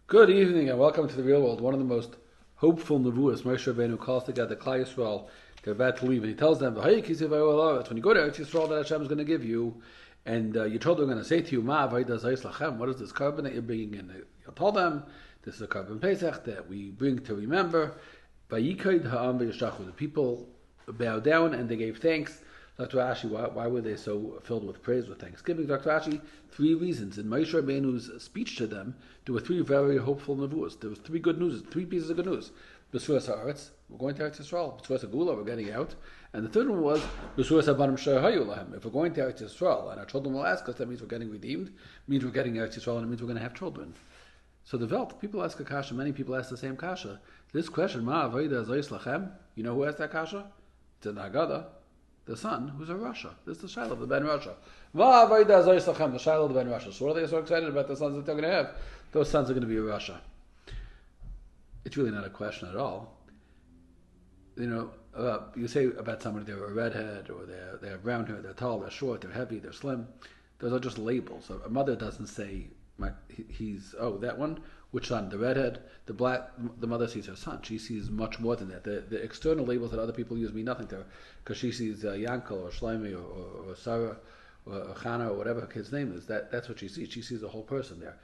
Good evening and welcome to the real world. One of the most hopeful nevuas, Moshe Rabbeinu calls together Klal Yisrael. They're about to leave, and he tells them, when you go to Eretz Yisrael that Hashem is going to give you, and your children are going to say to you, what is this carbon that you're bringing in? You'll tell them, this is a carbon Pesach that we bring to remember. The people bowed down and they gave thanks. Dr. Ashi, why were they so filled with praise, with thanksgiving? Dr. Ashi, three reasons. In Moshe Rabbeinu's speech to them, there were three very hopeful nevuos. There was three good news, three pieces of good news. B'suras ha'aretz, we're going to Eretz Yisrael. B'suras ha'gula, we're getting out. And the third one was, B'suras ha'banim she'hayu lahem. If we're going to Eretz Yisrael and our children will ask us, that means we're getting redeemed, means we're getting Eretz Yisrael, and it means we're going to have children. So the Welt, people ask a kasha, many people ask the same kasha. This question, Ma avoda zois lachem, you know who asked that kasha? It's an Agada. The son, who's a Russia. This is the child of the Ben Russia. The child of the Ben Russia. So what are they so excited about the sons that they're going to have? Those sons are going to be a Russia. It's really not a question at all. You say about somebody they're a redhead, or they have brown hair, they're tall, they're short, they're heavy, they're slim. Those are just labels. A mother doesn't say, that one. Which son? The redhead, the black. The mother sees her son. She sees much more than that. The external labels that other people use mean nothing to her, because she sees Yankel or Shlomi or Sarah or Chana or whatever her kid's name is. That's what she sees. She sees the whole person there.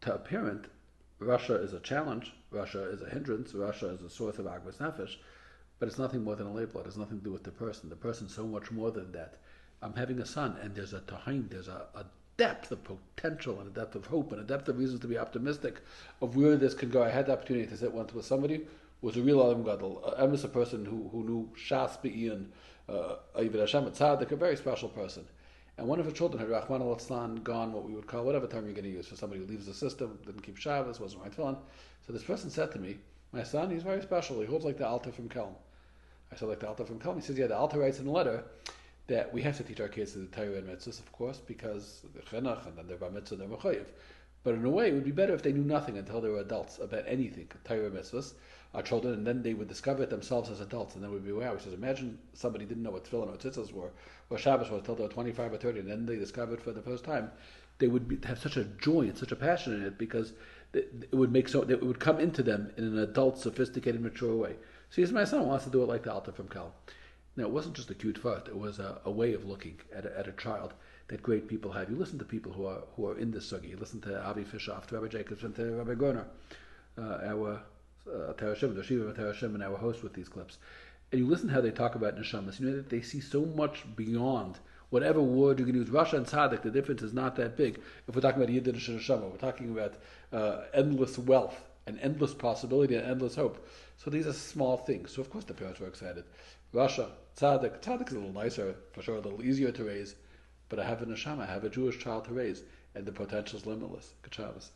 To a parent, Russia is a challenge. Russia is a hindrance. Russia is a source of agmas nefesh, but it's nothing more than a label. It has nothing to do with the person. The person's so much more than that. I'm having a son, and there's a tahim, there's a depth of potential and a depth of hope and a depth of reasons to be optimistic of where this could go. I had the opportunity to sit once with somebody who was a real Adam Gadol, a person who knew Shas Be'in, Yeshiva Hashem Tzaddik, a very special person. And one of her children had Rahman al-Atzlan gone, what we would call, whatever term you're going to use, for somebody who leaves the system, didn't keep Shabbos, wasn't right tefillin. So this person said to me, my son, he's very special, he holds like the Alter from Kelm. I said, like the Alter from Kelm? He says, yeah, the Alter writes in a letter that we have to teach our kids the Torah and mitzvahs, of course, because the chinuch and then they're bar mitzvah, they're mechayiv. But in a way, it would be better if they knew nothing until they were adults about anything, Torah mitzvahs, our children, and then they would discover it themselves as adults, and then we'd be, wow. He says, imagine somebody didn't know what tefillin or tzitzis were, or Shabbos was until they were 25 or 30, and then they discovered it for the first time. They would have such a joy and such a passion in it, because it would come into them in an adult, sophisticated, mature way. So my son wants to do it like the Alter from Cal. Now, it wasn't just a cute thought. It was a way of looking at a child that great people have. You listen to people who are in this sugi. You listen to Avi Fishoff, to Rabbi Jacobs, and to Rabbi Groner, our Ateres Shimon, the Yeshiva Ateres Shimon, our host with these clips. And you listen to how they talk about neshamas. You know that they see so much beyond whatever word you can use. Russia and Tzaddik, the difference is not that big. If we're talking about Yiddish and Neshama, we're talking about endless wealth and endless possibility and endless hope. So these are small things. So of course the parents were excited. Russia, Tzaddik is a little nicer, for sure, a little easier to raise, but I have a neshama, I have a Jewish child to raise, and the potential is limitless. Good Shabbos.